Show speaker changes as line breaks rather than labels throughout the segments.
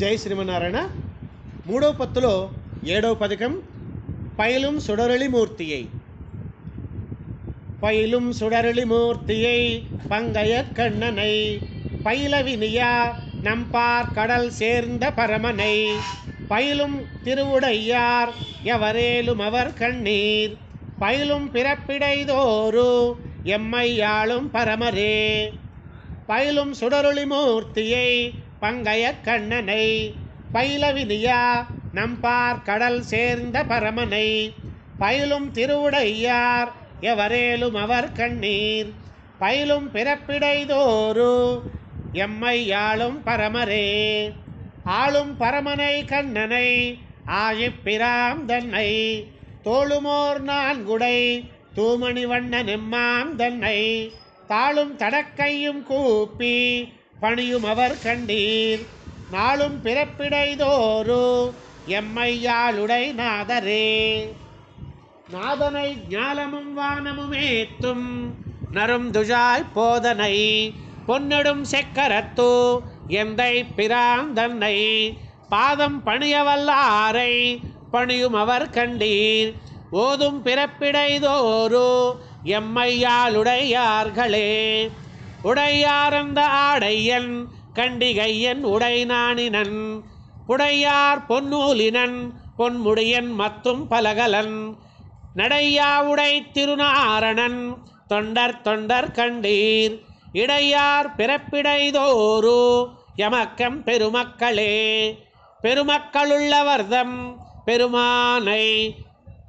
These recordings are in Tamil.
జై శ్రీమన్నారాయణ. మూడవ పత్తులో 7వ పథకం పైலும் சுடரொளி மூர்த்தியை. பயிலும் சுடரொளி மூர்த்தியை பங்கைய கண்ணனை பயிலவினியா நம்பார் கடல் சேர்ந்த பரமனை பயிலும் திருவுடையார் எவரேலும் அவர் கண்ணீர் பயிலும் பிறப்பிடைதோறு எம்மையாளும் பரமரே. பயிலும் சுடரொளி மூர்த்தியை பங்கைய கண்ணனை பயிலவினியா நம்பார் கடல் சேர்ந்த பரமனை பயிலும் திருவுடையார் எவரேலும் அவர் கண்ணீர் பயிலும் பிறப்பிடைதோறு எம்மையாளும் பரமரே. ஆளும் பரமனை கண்ணனை ஆழிப்பிராம் தன்னை தோளுமோர் நான்குடை தூமணி வண்ணன் எம்மாம் தன்னை தாளும் தடக்கையும் கூப்பி பணியும் அவர் கண்டீர் நாளும் பிறப்பிடைதோறு எம்மையாளுடை நாதரே. நாதனை ஞாலமும் வானமும் ஏத்தும் நரும் துஜாய் போதனை பொன்னடும் செக்கரத்து எந்தை பிராந்தன்னை பாதம் பணியவல்லாரை பணியும் அவர் கண்டீர் ஓதும் பிறப்பிடைதோறு எம்மையாளுடையார்களே. உடையாரந்த ஆடையன் கண்டிகையன் உடை நாணினன் புடையார் பொன்னூலினன் பொன்முடியன் மத்தும் பலகலன் நடையா உடை திருநாரணன் தொண்டர் தொண்டர் கண்டீர் இடையார் பிறப்பிடைதோறு எமக்கம் பெருமக்களே. பெருமக்களுள்ளவர்தம் பெருமானை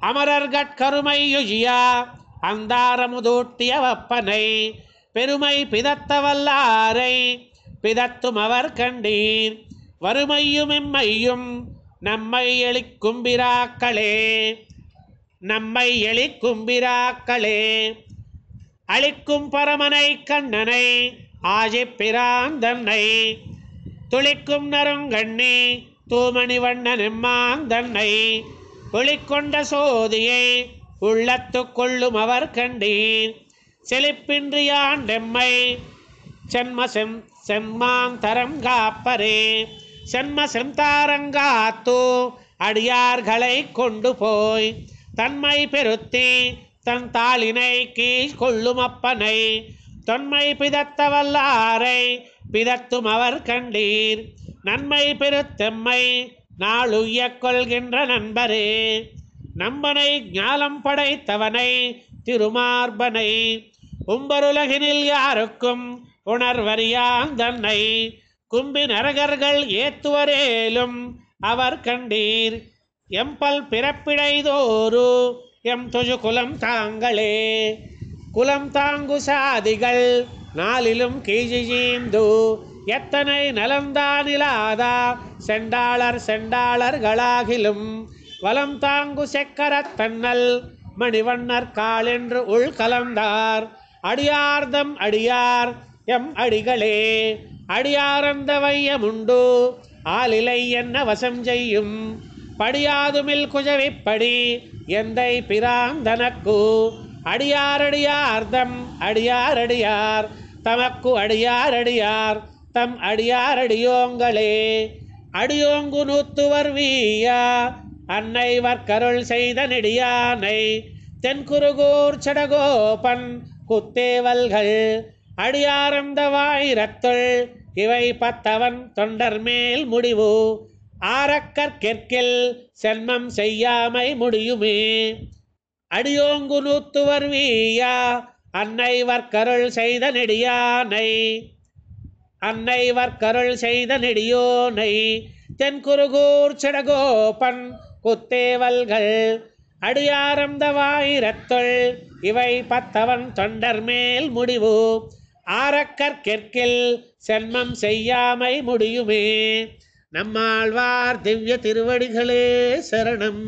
அமரர்கட்கருமை யுஜியா அந்தாரமுதூட்டிய வப்பனை பெருமை பிதத்தவல்லாரை பிதத்தும் அவர் கண்டீர் வறுமையும் எம்மையும் நம்மை எளிக்கும்பிராக்களே. நம்மை எளிக்கும்பிராக்களே அளிக்கும் பரமனை கண்ணனை ஆழிப்பிராந்தன்னை துளிக்கும் நறுங்கண்ணி தூமணி வண்ணன் எம்மாந்தன்னை ஒளிக்கொண்ட சோதியை உள்ளத்து கொள்ளும் அவர் கண்டீர் செழிப்பின்றியாண்டெம்மை செம்மாந்தரம் காப்பரே. சென்ம செந்தாரங்காத்து அடியார்களை கொண்டு போய் தன்மை பெருத்தி தன் தாளினை கீழ் கொள்ளும் அப்பனை தொன்மை பிதத்தவல்லாரை பிதத்தும் அவர் கண்டீர் நன்மை பெருத்தெம்மை நாளுய்ய கொள்கின்ற நண்பரே. நம்பனை ஞாலம் படைத்தவனை திருமார்பனை உம்பருலகினில் யாருக்கும் உணர்வறியாந்தன்னை கும்பி நரகர்கள் ஏத்துவரேலும் அவர் கண்டீர் எம்பல் பிறப்பிடைதோறு எம் துஜு குலம் தாங்களே. குலம் தாங்கு சாதிகள் நாளிலும் கீஜிஜீந்து எத்தனை நலந்தானிலாதா செண்டாளர்களாகிலும் வலம் தாங்கு செக்கரத்தன்னல் மணிவண்ணர் காலென்று உள் கலந்தார் அடியார்தம் அடியார் எம் அடிகளே. அடியாரந்த வையமுண்டு ஆலிலை என்ன வசம் செய்யும் படியாதுமில் குஜவிப்படி எந்தை பிராந்தனக்கு அடியாரடியார்தம் அடியாரடியார் தமக்கு அடியாரடியார் தம் அடியாரடியோங்களே. அடியோங்கு நூத்துவர் வீயா அன்னை வர்க்கருள் செய்த நெடியானை தென்குருகூர் சடகோபன் குத்தேவல்கள் அடியாரந்த வாயிரத்துள் இவை பத்தவன் தொண்டர் மேல் முடிவு ஆரக்கற்கில் சென்மம் செய்யாமை முடியுமே. அடியோங்கு நூத்துவர் வீயா அன்னை வர்க்கருள் செய்த நெடியானை அன்னை வர்க்கருள் செய்த நெடியோனை தென்குருகூர் சடகோபன் குத்தேவல்கள் அடியாரந்த வாயிரத்துள் இவை பத்தவன் தொண்டர் மேல் முடிவு ஆரக்கற்கில் சென்மம் செய்யாமை முடியுமே. நம்மாழ்வார் திவ்ய திருவடிகளே சரணம்.